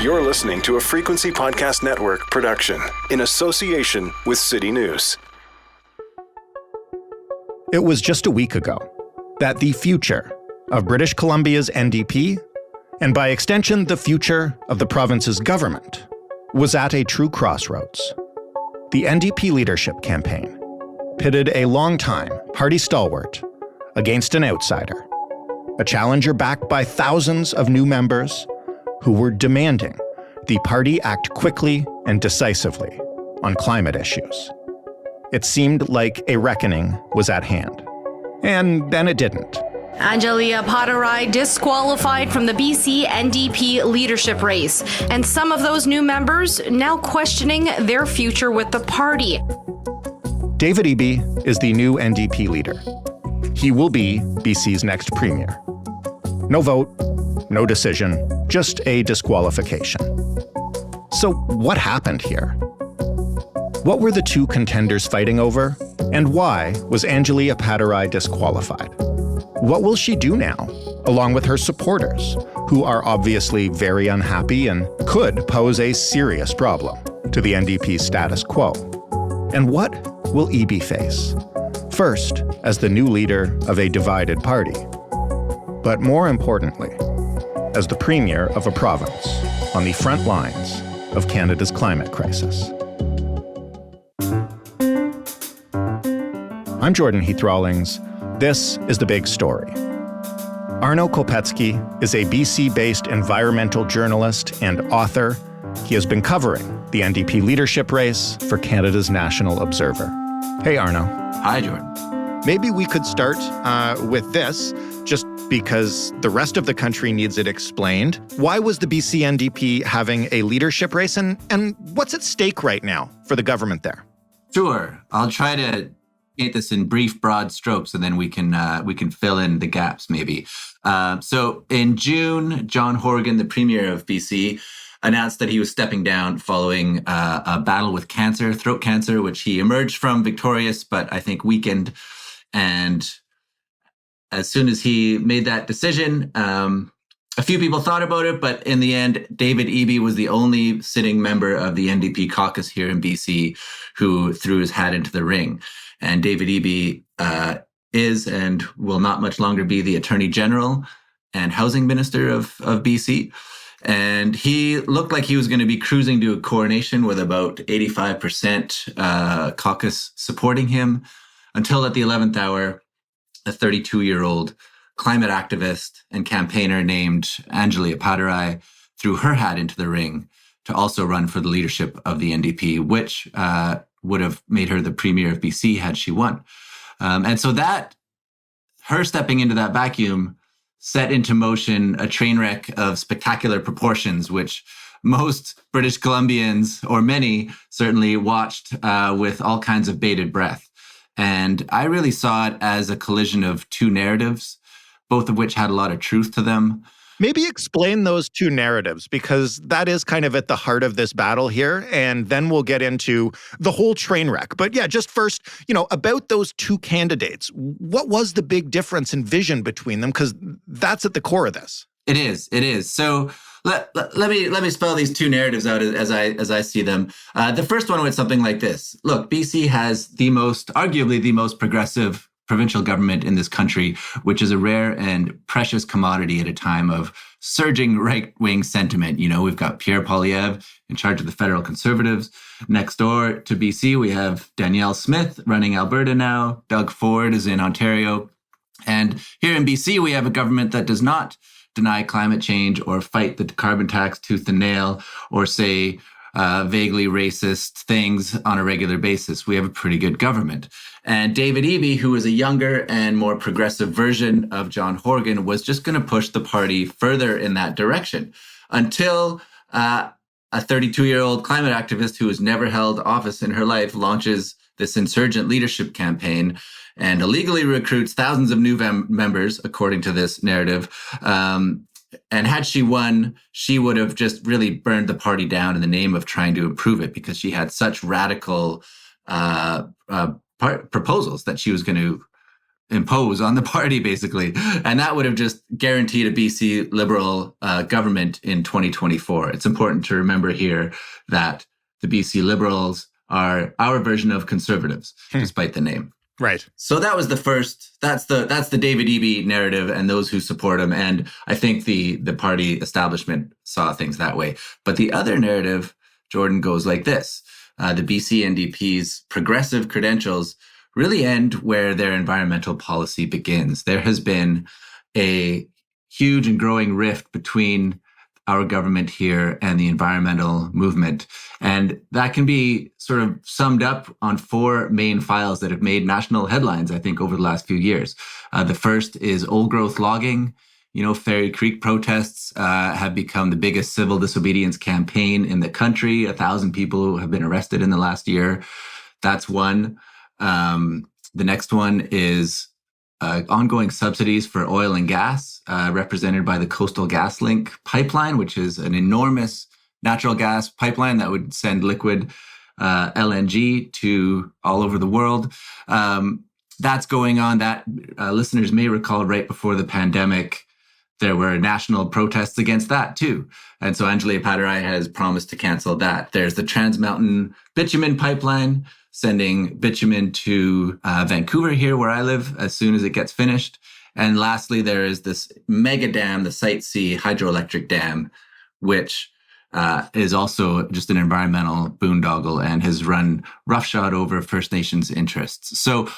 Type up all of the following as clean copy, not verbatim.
You're listening to a Frequency Podcast Network production in association with CityNews. It was just a week ago that the future of British Columbia's NDP, and by extension the future of the province's government, was at a true crossroads. The NDP leadership campaign pitted a longtime party stalwart against an outsider, a challenger backed by thousands of new members who were demanding the party act quickly and decisively on climate issues. It seemed like a reckoning was at hand. And then it didn't. Anjali Appadurai disqualified from the BC NDP leadership race, and some of those new members now questioning their future with the party. David Eby is the new NDP leader. He will be BC's next premier. No vote, no decision, just a disqualification. So what happened here? What were the two contenders fighting over? And why was Anjali Appadurai disqualified? What will she do now, along with her supporters, who are obviously very unhappy and could pose a serious problem to the NDP's status quo? And what will Eby face? First, as the new leader of a divided party, but more importantly, as the premier of a province on the front lines of Canada's climate crisis. I'm Jordan Heath Rawlings. This is The Big Story. Arno Kopecky is a BC-based environmental journalist and author. He has been covering the NDP leadership race for Canada's National Observer. Hey, Arno. Hi, Jordan. Maybe we could start with this, just because the rest of the country needs it explained. Why was the BC NDP having a leadership race, and what's at stake right now for the government there? Sure. I'll try to paint this in brief, broad strokes, and then we can fill in the gaps, maybe. So in June, John Horgan, the Premier of BC, announced that he was stepping down following a battle with cancer, throat cancer, which he emerged from victorious, but I think weakened. And as soon as he made that decision, a few people thought about it, but in the end, David Eby was the only sitting member of the NDP caucus here in BC who threw his hat into the ring. And David Eby is and will not much longer be the Attorney General and Housing Minister of BC. And he looked like he was going to be cruising to a coronation with about 85% caucus supporting him, until at the 11th hour, a 32-year-old climate activist and campaigner named Anjali Appadurai threw her hat into the ring to also run for the leadership of the NDP, which would have made her the Premier of BC had she won. And so that, her stepping into that vacuum set into motion a train wreck of spectacular proportions, which most British Columbians, or many, certainly watched with all kinds of bated breath. And I really saw it as a collision of two narratives, both of which had a lot of truth to them. Maybe explain those two narratives, because that is kind of at the heart of this battle here. And then we'll get into the whole train wreck. But yeah, just first, about those two candidates, what was the big difference in vision between them? Because that's at the core of this. It is. So let me spell these two narratives out as I see them. The first one went something like this. Look, BC has arguably the most progressive provincial government in this country, which is a rare and precious commodity at a time of surging right-wing sentiment. We've got Pierre Poilievre in charge of the federal Conservatives. Next door to BC, we have Danielle Smith running Alberta now. Doug Ford is in Ontario. And here in BC, we have a government that does not deny climate change or fight the carbon tax tooth and nail or say vaguely racist things on a regular basis. We have a pretty good government. And David Eby, who is a younger and more progressive version of John Horgan, was just going to push the party further in that direction until a 32-year-old climate activist who has never held office in her life launches this insurgent leadership campaign and illegally recruits thousands of new members, according to this narrative. And had she won, she would have just really burned the party down in the name of trying to improve it, because she had such radical proposals that she was going to impose on the party, basically. And that would have just guaranteed a BC Liberal government in 2024. It's important to remember here that the BC Liberals are our version of Conservatives, despite the name. Right. So that was the first, that's the David Eby narrative and those who support him. And I think the party establishment saw things that way. But the other narrative, Jordan, goes like this. The BC NDP's progressive credentials really end where their environmental policy begins. There has been a huge and growing rift between our government here and the environmental movement. And that can be sort of summed up on four main files that have made national headlines, I think, over the last few years. The first is old growth logging. Fairy Creek protests have become the biggest civil disobedience campaign in the country. 1,000 people have been arrested in the last year. That's one. The next one is ongoing subsidies for oil and gas, represented by the Coastal GasLink pipeline, which is an enormous natural gas pipeline that would send liquid LNG to all over the world. That's going on. That listeners may recall right before the pandemic, there were national protests against that too. And so Anjali Appadurai has promised to cancel that. There's the Trans Mountain bitumen pipeline, sending bitumen to Vancouver here where I live as soon as it gets finished. And lastly, there is this mega dam, the Site C hydroelectric dam, which is also just an environmental boondoggle and has run roughshod over First Nations interests. So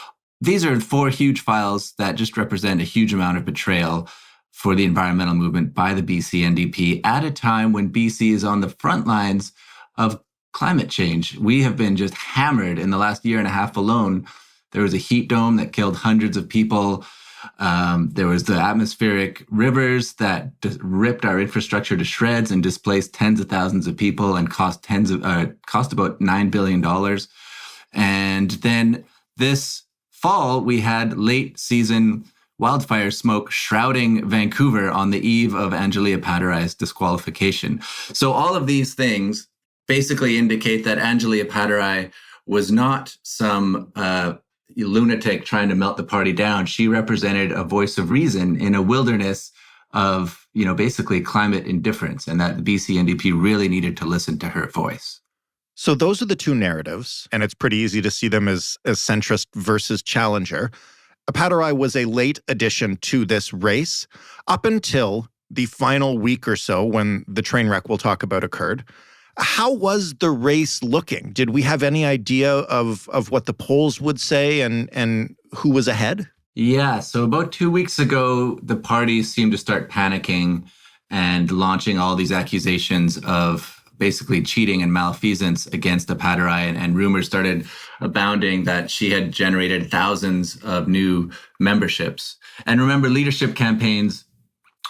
these are four huge files that just represent a huge amount of betrayal for the environmental movement by the BC NDP at a time when BC is on the front lines of climate change. We have been just hammered in the last year and a half alone. There was a heat dome that killed hundreds of people. There was the atmospheric rivers that ripped our infrastructure to shreds and displaced tens of thousands of people and cost about $9 billion. And then this fall, we had late season wildfire smoke shrouding Vancouver on the eve of Anjali Appadurai's disqualification. So all of these things basically indicate that Anjali Appadurai was not some lunatic trying to melt the party down. She represented a voice of reason in a wilderness of, basically climate indifference, and that the BC NDP really needed to listen to her voice. So those are the two narratives, and it's pretty easy to see them as centrist versus challenger. Appadurai was a late addition to this race up until the final week or so when the train wreck we'll talk about occurred. How was the race looking? Did we have any idea of what the polls would say and who was ahead? Yeah, so about 2 weeks ago, the parties seemed to start panicking and launching all these accusations of basically cheating and malfeasance against Appadurai, and rumors started abounding that she had generated thousands of new memberships. And remember, leadership campaigns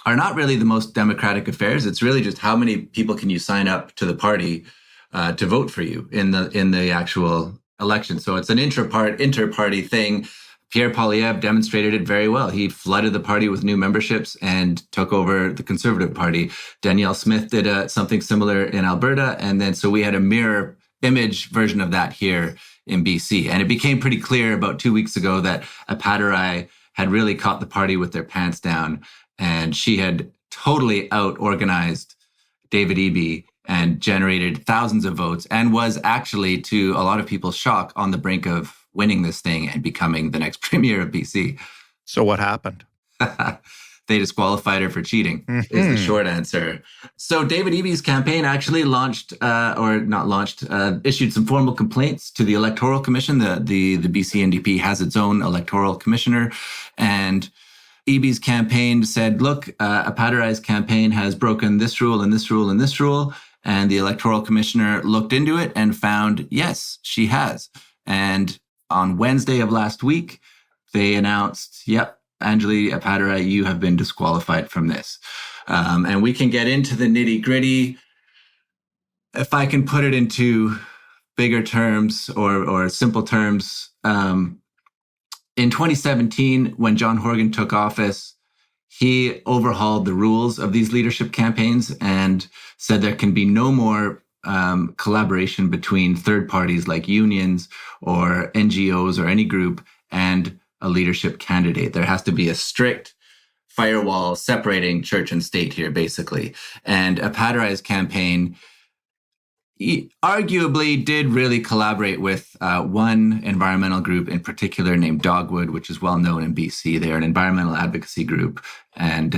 are not really the most democratic affairs. It's really just how many people can you sign up to the party to vote for you in the actual election. So it's an inter-party thing. Pierre Poilievre demonstrated it very well. He flooded the party with new memberships and took over the Conservative Party. Danielle Smith did something similar in Alberta. And then so we had a mirror image version of that here in BC. And it became pretty clear about 2 weeks ago that Appadurai had really caught the party with their pants down. And she had totally out-organized David Eby and generated thousands of votes and was actually, to a lot of people's shock, on the brink of winning this thing and becoming the next premier of BC. So what happened? They disqualified her for cheating, is the short answer. So David Eby's campaign actually issued some formal complaints to the Electoral Commission. The BC NDP has its own electoral commissioner. And Eby's campaign said, look, Appadurai's campaign has broken this rule and this rule and this rule. And the electoral commissioner looked into it and found, yes, she has. And on Wednesday of last week, they announced, yep, Anjali Appadurai, you have been disqualified from this. And we can get into the nitty gritty. If I can put it into bigger terms or simple terms, in 2017, when John Horgan took office, he overhauled the rules of these leadership campaigns and said there can be no more collaboration between third parties like unions or NGOs or any group and a leadership candidate. There has to be a strict firewall separating church and state here, basically. And Appadurai's campaign he arguably did really collaborate with one environmental group in particular named Dogwood, which is well known in BC. They're an environmental advocacy group, and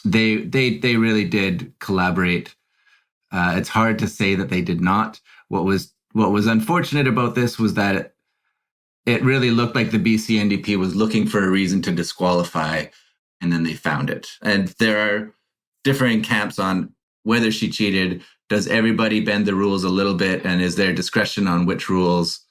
they really did collaborate. It's hard to say that they did not. What was unfortunate about this was that it really looked like the BC NDP was looking for a reason to disqualify, and then they found it. And there are differing camps on whether she cheated. Does everybody bend the rules a little bit? And is there discretion on which rules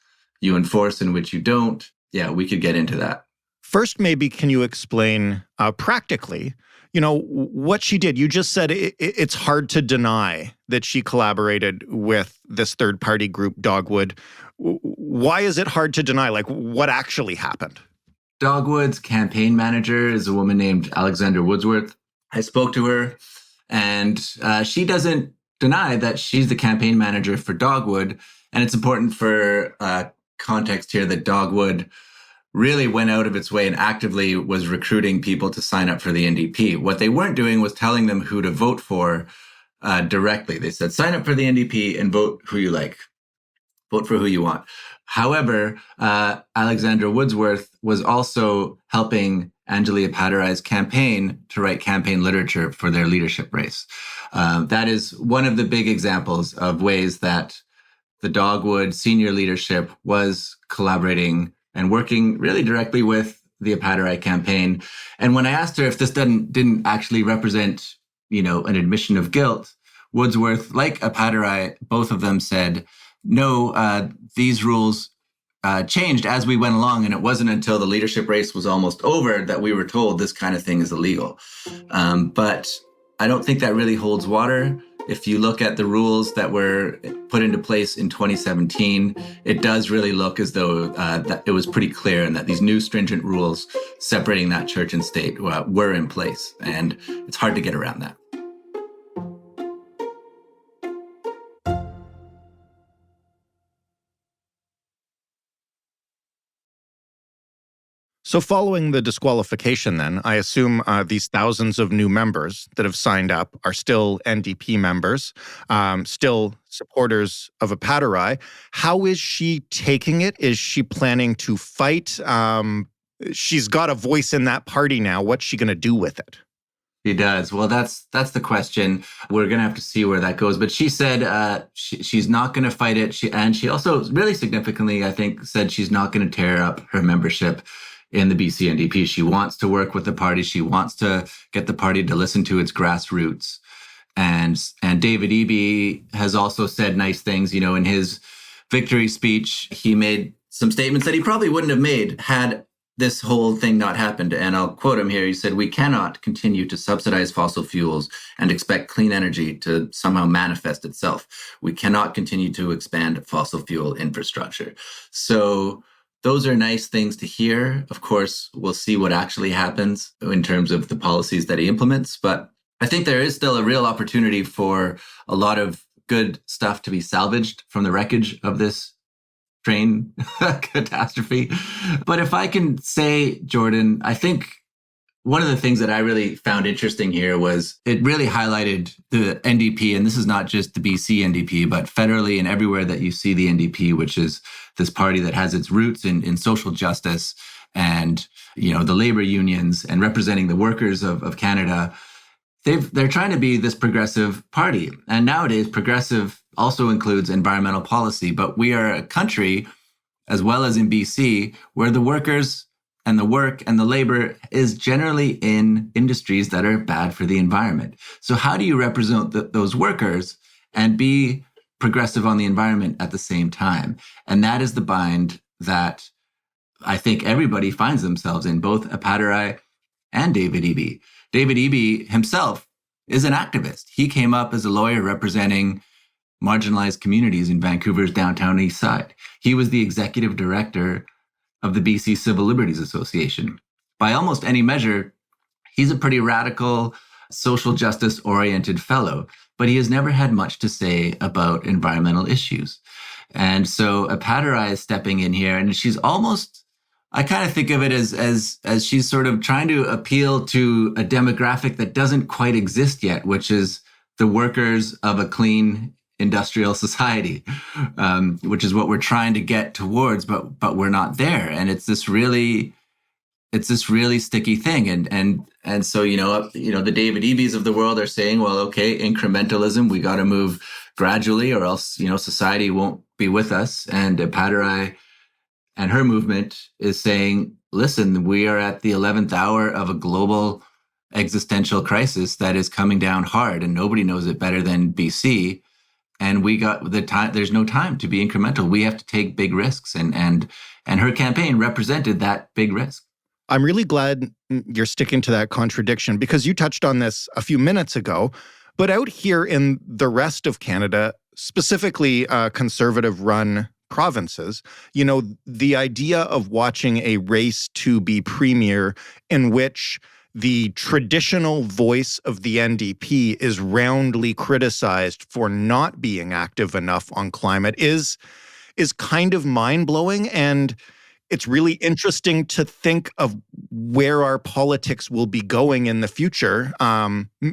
you enforce and which you don't? Yeah, we could get into that. First, maybe can you explain practically, what she did? You just said it's hard to deny that she collaborated with this third-party group, Dogwood. Why is it hard to deny? Like, what actually happened? Dogwood's campaign manager is a woman named Alexandra Woodsworth. I spoke to her, and she doesn't deny that she's the campaign manager for Dogwood. And it's important for context here that Dogwood really went out of its way and actively was recruiting people to sign up for the NDP. What they weren't doing was telling them who to vote for directly. They said, sign up for the NDP and vote who you like. Vote for who you want. However, Alexandra Woodsworth was also helping Anjali Appadurai's campaign to write campaign literature for their leadership race. That is one of the big examples of ways that the Dogwood senior leadership was collaborating and working really directly with the Appadurai campaign. And when I asked her if this didn't actually represent, an admission of guilt, Woodsworth, like Appadurai, both of them said, no, these rules changed as we went along, and it wasn't until the leadership race was almost over that we were told this kind of thing is illegal. But I don't think that really holds water. If you look at the rules that were put into place in 2017, it does really look as though that it was pretty clear and that these new stringent rules separating that church and state were in place. And it's hard to get around that. So following the disqualification then, I assume these thousands of new members that have signed up are still NDP members, still supporters of Appadurai. How is she taking it? Is she planning to fight? She's got a voice in that party now. What's she going to do with it? She does. Well, that's the question. We're going to have to see where that goes. But she said she's not going to fight it. She also really significantly, I think, said she's not going to tear up her membership in the BC NDP. She wants to work with the party. She wants to get the party to listen to its grassroots. And David Eby has also said nice things. In his victory speech, he made some statements that he probably wouldn't have made had this whole thing not happened. And I'll quote him here. He said, "We cannot continue to subsidize fossil fuels and expect clean energy to somehow manifest itself. We cannot continue to expand fossil fuel infrastructure." So those are nice things to hear. Of course, we'll see what actually happens in terms of the policies that he implements. But I think there is still a real opportunity for a lot of good stuff to be salvaged from the wreckage of this train catastrophe. But if I can say, Jordan, I think one of the things that I really found interesting here was it really highlighted the NDP, and this is not just the BC NDP, but federally and everywhere that you see the NDP, which is this party that has its roots in social justice and, the labor unions and representing the workers of Canada. They're trying to be this progressive party. And nowadays, progressive also includes environmental policy. But we are a country, as well as in BC, where the workers and the work and the labor is generally in industries that are bad for the environment. So how do you represent those workers and be progressive on the environment at the same time? And that is the bind that I think everybody finds themselves in, both Appadurai and David Eby. David Eby himself is an activist. He came up as a lawyer representing marginalized communities in Vancouver's downtown east side. He was the executive director of the BC Civil Liberties Association. By almost any measure, he's a pretty radical, social justice-oriented fellow, but he has never had much to say about environmental issues. And so Appadurai is stepping in here, and she's almost I kind of think of it as she's sort of trying to appeal to a demographic that doesn't quite exist yet, which is the workers of a clean industrial society, which is what we're trying to get towards, but we're not there. And it's this really sticky thing. And so, the David Ebys of the world are saying, well, okay, incrementalism, we got to move gradually or else, society won't be with us. And Appadurai and her movement is saying, listen, we are at the 11th hour of a global existential crisis that is coming down hard, and nobody knows it better than BC. And we got the time. There's no time to be incremental. We have to take big risks. And her campaign represented that big risk. I'm really glad you're sticking to that contradiction, because you touched on this a few minutes ago. But out here in the rest of Canada, specifically conservative-run provinces, the idea of watching a race to be premier in which the traditional voice of the NDP is roundly criticized for not being active enough on climate is kind of mind-blowing. And it's really interesting to think of where our politics will be going in the future,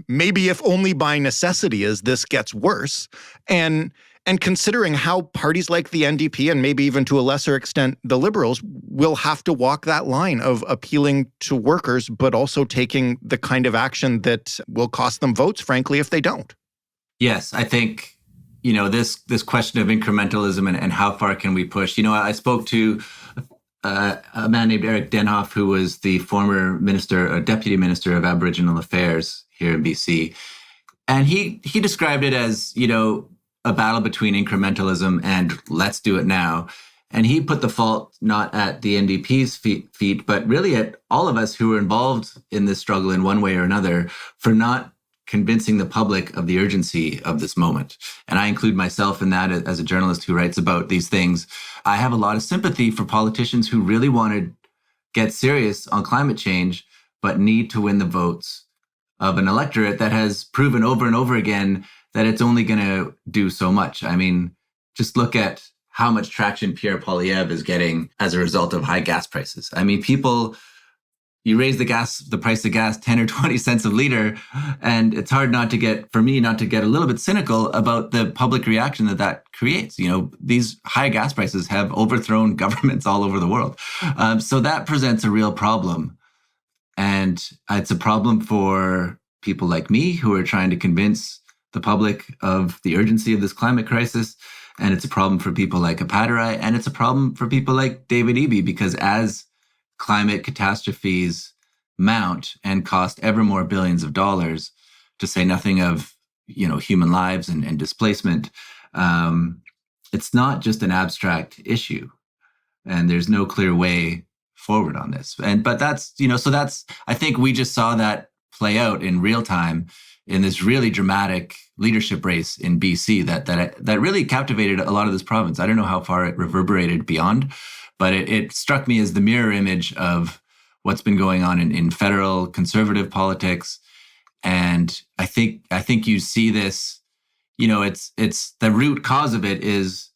maybe if only by necessity as this gets worse. And considering how parties like the NDP and maybe even to a lesser extent the Liberals will have to walk that line of appealing to workers, but also taking the kind of action that will cost them votes, frankly, if they don't. Yes, I think, this question of incrementalism and how far can we push. I spoke to a man named Eric Denhoff, who was the former minister or deputy minister of Aboriginal Affairs here in BC. And he described it as, a battle between incrementalism and let's do it now. And he put the fault not at the NDP's feet, but really at all of us who were involved in this struggle in one way or another for not convincing the public of the urgency of this moment. And I include myself in that as a journalist who writes about these things. I have a lot of sympathy for politicians who really want to get serious on climate change, but need to win the votes of an electorate that has proven over and over again that it's only going to do so much. I mean, just look at how much traction Pierre Poilievre is getting as a result of high gas prices. I mean, you raise the price of gas 10 or 20 cents a liter, and it's hard not to get a little bit cynical about the public reaction that creates. These high gas prices have overthrown governments all over the world. So that presents a real problem. And it's a problem for people like me who are trying to convince the public of the urgency of this climate crisis. And it's a problem for people like Appadurai, and it's a problem for people like David Eby, because as climate catastrophes mount and cost ever more billions of dollars, to say nothing of, human lives and displacement, it's not just an abstract issue. And there's no clear way forward on this. But that's, I think we just saw that play out in real time in this really dramatic leadership race in BC that really captivated a lot of this province. I don't know how far it reverberated beyond, but it struck me as the mirror image of what's been going on in federal conservative politics. And I think you see this, it's the root cause of it is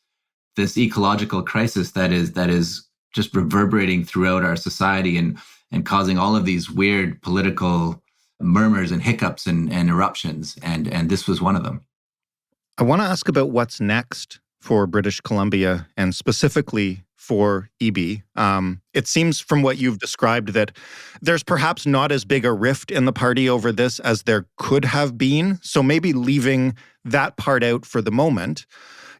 this ecological crisis that is just reverberating throughout our society and causing all of these weird political murmurs and hiccups and eruptions. And this was one of them. I want to ask about what's next for British Columbia and specifically for Eby. It seems from what you've described that there's perhaps not as big a rift in the party over this as there could have been. So maybe leaving that part out for the moment.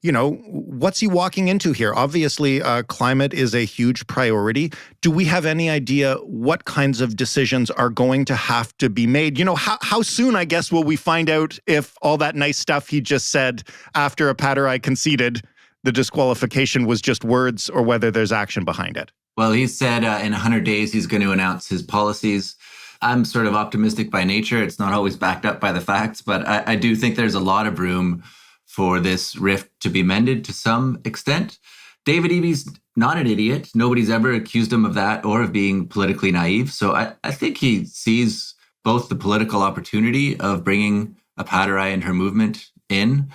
What's he walking into here? Obviously, climate is a huge priority. Do we have any idea what kinds of decisions are going to have to be made? How soon, I guess, will we find out if all that nice stuff he just said after Appadurai conceded the disqualification was just words or whether there's action behind it? Well, he said in 100 days he's going to announce his policies. I'm sort of optimistic by nature. It's not always backed up by the facts, but I do think there's a lot of room for this rift to be mended to some extent. David Eby's not an idiot. Nobody's ever accused him of that or of being politically naive. So I think he sees both the political opportunity of bringing Appadurai and her movement in.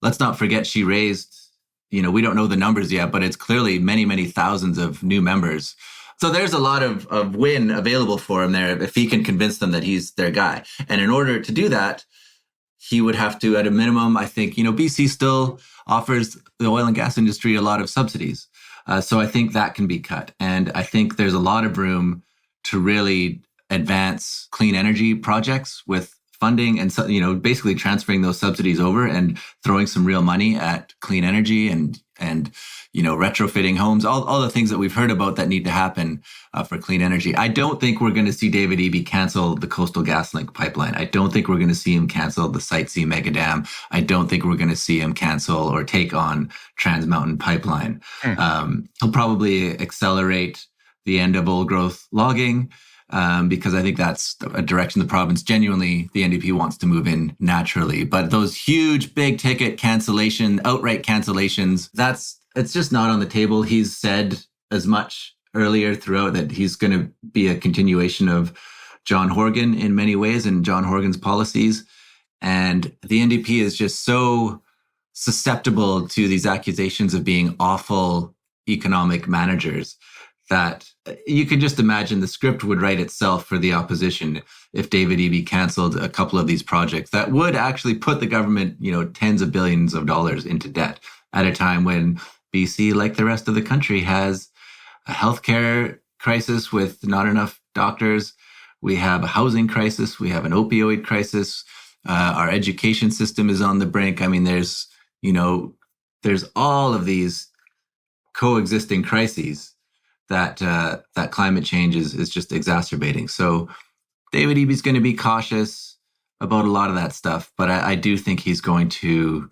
Let's not forget she raised, we don't know the numbers yet, but it's clearly many, many thousands of new members So there's a lot of win available for him there if he can convince them that he's their guy. And in order to do that, he would have to, at a minimum, I think, BC still offers the oil and gas industry a lot of subsidies. So I think that can be cut. And I think there's a lot of room to really advance clean energy projects with funding and, basically transferring those subsidies over and throwing some real money at clean energy and retrofitting homes, all the things that we've heard about that need to happen for clean energy. I don't think we're going to see David Eby cancel the Coastal GasLink pipeline. I don't think we're going to see him cancel the Site C mega dam. I don't think we're going to see him cancel or take on Trans Mountain Pipeline. He'll probably accelerate the end of old growth logging because I think that's a direction the province genuinely, the NDP wants to move in naturally. But those huge, big ticket outright cancellations, it's just not on the table. He's said as much earlier throughout that he's going to be a continuation of John Horgan in many ways and John Horgan's policies. And the NDP is just so susceptible to these accusations of being awful economic managers that you can just imagine the script would write itself for the opposition if David Eby canceled a couple of these projects that would actually put the government, tens of billions of dollars into debt at a time when BC, like the rest of the country, has a healthcare crisis with not enough doctors. We have a housing crisis. We have an opioid crisis. Our education system is on the brink. I mean, there's all of these coexisting crises that climate change is just exacerbating. So David Eby's going to be cautious about a lot of that stuff, but I do think he's going to,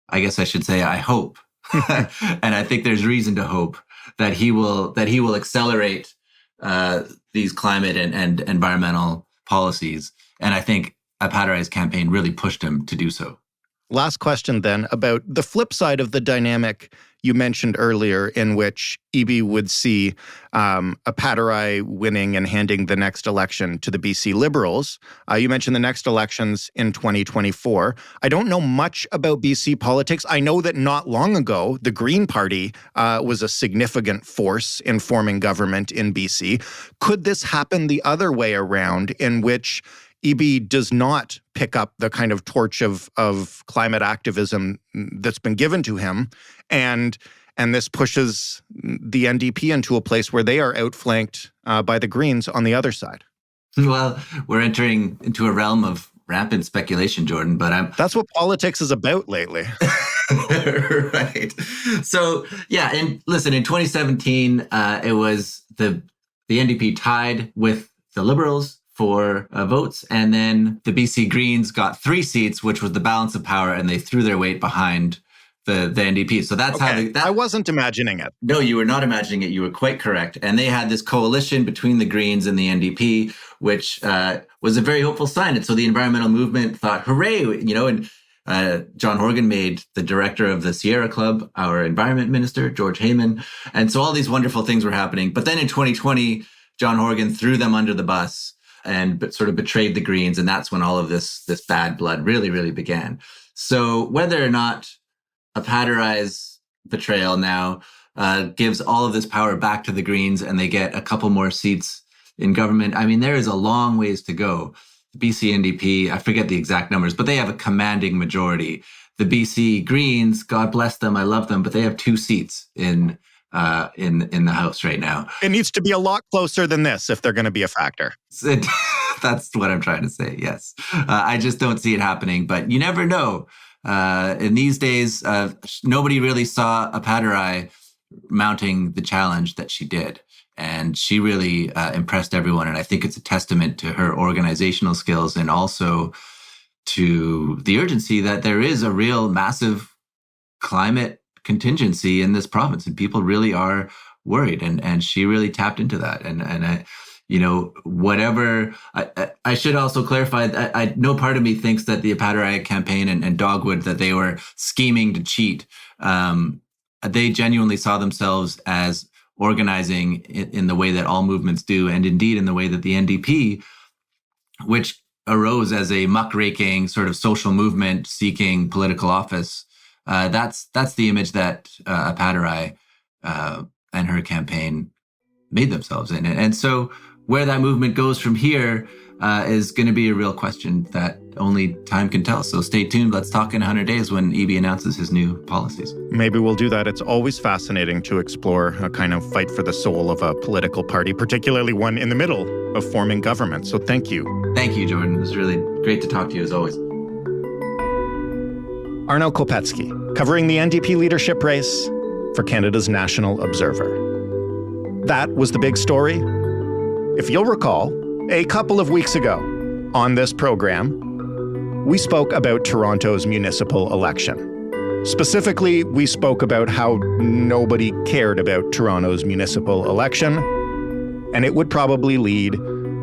I guess I should say, I hope, and I think there's reason to hope that he will accelerate these climate and environmental policies. And I think Appadurai's campaign really pushed him to do so. Last question then about the flip side of the dynamic you mentioned earlier, in which Eby would see Appadurai winning and handing the next election to the BC Liberals. You mentioned the next elections in 2024. I don't know much about BC politics. I know that not long ago, the Green Party was a significant force in forming government in BC. Could this happen the other way around, in which Eby does not pick up the kind of torch of climate activism that's been given to him, and this pushes the NDP into a place where they are outflanked by the Greens on the other side? Well, we're entering into a realm of rampant speculation, Jordan, but that's what politics is about lately. Right. So, yeah, and listen, in 2017, it was the NDP tied with the Liberals for votes, and then the BC Greens got 3 seats, which was the balance of power, and they threw their weight behind the NDP. So that's okay. I wasn't imagining it. No, you were not imagining it. You were quite correct. And they had this coalition between the Greens and the NDP, which was a very hopeful sign. And so the environmental movement thought, hooray, and John Horgan made the director of the Sierra Club our environment minister, George Heyman. And so all these wonderful things were happening. But then in 2020, John Horgan threw them under the bus and sort of betrayed the Greens. And that's when all of this bad blood really, really began. So whether or not Appadurai's betrayal now gives all of this power back to the Greens and they get a couple more seats in government, I mean, there is a long ways to go. The BC NDP, I forget the exact numbers, but they have a commanding majority. The BC Greens, God bless them, I love them, but they have 2 seats in the House right now. It needs to be a lot closer than this if they're going to be a factor. That's what I'm trying to say, yes. I just don't see it happening, but you never know. In these days, nobody really saw Appadurai mounting the challenge that she did. And she really impressed everyone. And I think it's a testament to her organizational skills and also to the urgency that there is a real massive climate contingency in this province. And people really are worried. And she really tapped into that. And I, whatever, I should also clarify, I no part of me thinks that the Appadurai campaign and Dogwood, that they were scheming to cheat. They genuinely saw themselves as organizing in the way that all movements do, and indeed in the way that the NDP, which arose as a muckraking sort of social movement seeking political office, that's the image that Appadurai and her campaign made themselves in it. And so where that movement goes from here is going to be a real question that only time can tell. So stay tuned. Let's talk in 100 days when Eby announces his new policies. Maybe we'll do that. It's always fascinating to explore a kind of fight for the soul of a political party, particularly one in the middle of forming government. So thank you. Thank you, Jordan. It was really great to talk to you as always. Arno Kopecky, covering the NDP leadership race for Canada's National Observer. That was the big story. If you'll recall, a couple of weeks ago on this program, we spoke about Toronto's municipal election. Specifically, we spoke about how nobody cared about Toronto's municipal election, and it would probably lead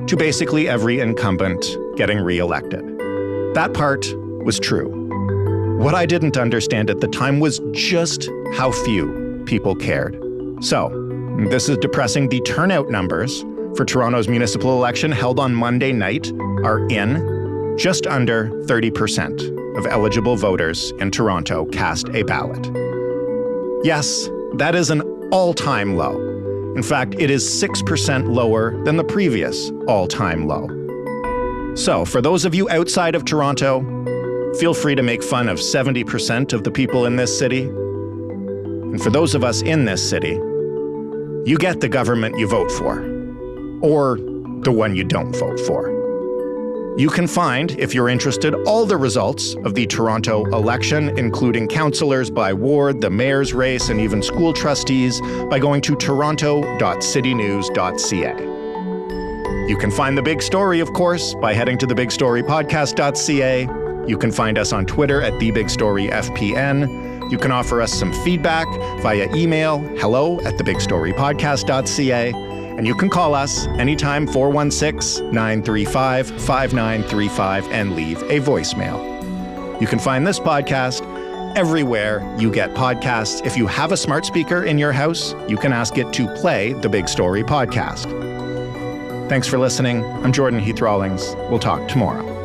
to basically every incumbent getting re-elected. That part was true. What I didn't understand at the time was just how few people cared. So, this is depressing. The turnout numbers for Toronto's municipal election held on Monday night are in. Just under 30% of eligible voters in Toronto cast a ballot. Yes, that is an all-time low. In fact, it is 6% lower than the previous all-time low. So, for those of you outside of Toronto, feel free to make fun of 70% of the people in this city. And for those of us in this city, you get the government you vote for, or the one you don't vote for. You can find, if you're interested, all the results of the Toronto election, including councillors by ward, the mayor's race, and even school trustees, by going to toronto.citynews.ca. You can find The Big Story, of course, by heading to thebigstorypodcast.ca. You can find us on Twitter at TheBigStoryFPN. You can offer us some feedback via email, hello@thebigstorypodcast.ca. And you can call us anytime, 416-935-5935, and leave a voicemail. You can find this podcast everywhere you get podcasts. If you have a smart speaker in your house, you can ask it to play the Big Story podcast. Thanks for listening. I'm Jordan Heath Rawlings. We'll talk tomorrow.